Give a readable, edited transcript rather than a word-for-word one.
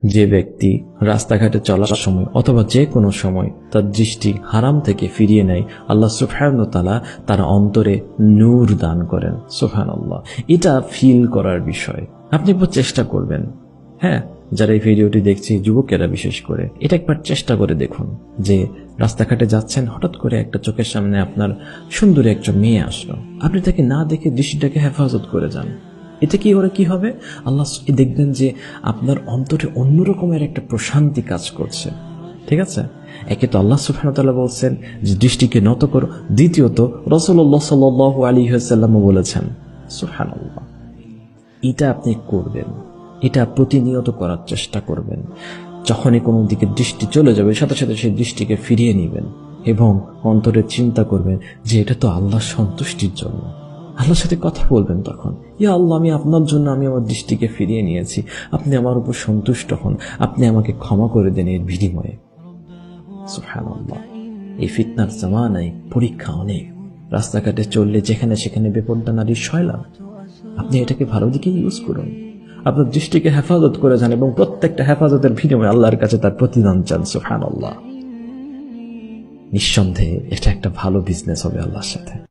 যে ব্যক্তি রাস্তাঘাটে চলার সময় অথবা যে কোনো সময় তার দৃষ্টি হারাম থেকে ফিরিয়ে নেয়, আল্লাহ সুবহানাহু ওয়া তাআলা তার অন্তরে নূর দান করেন। সুবহানাল্লাহ। এটা ফিল করার বিষয়। আপনি একবার চেষ্টা করবেন। হ্যাঁ, যারা এই ভিডিওটি দেখছে, যুবকেরা বিশেষ করে, এটা একবার চেষ্টা করে দেখুন যে রাস্তাঘাটে যাচ্ছেন, হঠাৎ করে একটা চোখের সামনে আপনার সুন্দরী একটা মেয়ে আসলো, আপনি তাকে না দেখে দৃষ্টিটাকে হেফাজত করে যান। এতে কি করে কি হবে? আল্লাহ দেখবেন যে আপনার অন্তরে অন্যরকমের একটা প্রশান্তি কাজ করছে। ঠিক আছে? একে তো আল্লাহ সুবহানাহু ওয়া তাআলা বলছেন যে দৃষ্টিকে নত করো, দ্বিতীয়ত রাসূলুল্লাহ সাল্লাল্লাহু আলাইহি ওয়াসাল্লাম বলেছেন। সুবহানাল্লাহ। এটা আপনি করবেন, এটা প্রতিনিয়ত করার চেষ্টা করবেন। যখনই কোনো দিকে দৃষ্টি চলে যাবে, সাথে সাথে সেই দৃষ্টিকে ফিরিয়ে নেবেন এবং অন্তরে চিন্তা করবেন যে এটা তো আল্লাহর সন্তুষ্টির জন্য। আল্লাহর সাথে কথা বলবেন তখন, ইয়া আল্লাহ, আমি আপনার জন্য আমি আমার দৃষ্টিকে ফিরিয়ে নিয়েছি, আপনি আমার উপর সন্তুষ্ট হন, আপনি আমাকে ক্ষমা করে দেন এর বিনিময়ে। সুবহানাল্লাহ। এই ফিতনার জামানায় পরীক্ষা অনেক। রাস্তাঘাটে চললে যেখানে সেখানে বেপরদা নারীর সয়লাভ। আপনি এটাকে ভালো দিকে ইউজ করুন, আপনার দৃষ্টিকে হেফাজত করে যান এবং প্রত্যেকটা হেফাজতের বিনিময়ে আল্লাহর কাছে তার প্রতিদান চান। সুবহানাল্লাহ। নিঃসন্দেহে এটা একটা ভালো বিজনেস হবে আল্লাহর সাথে।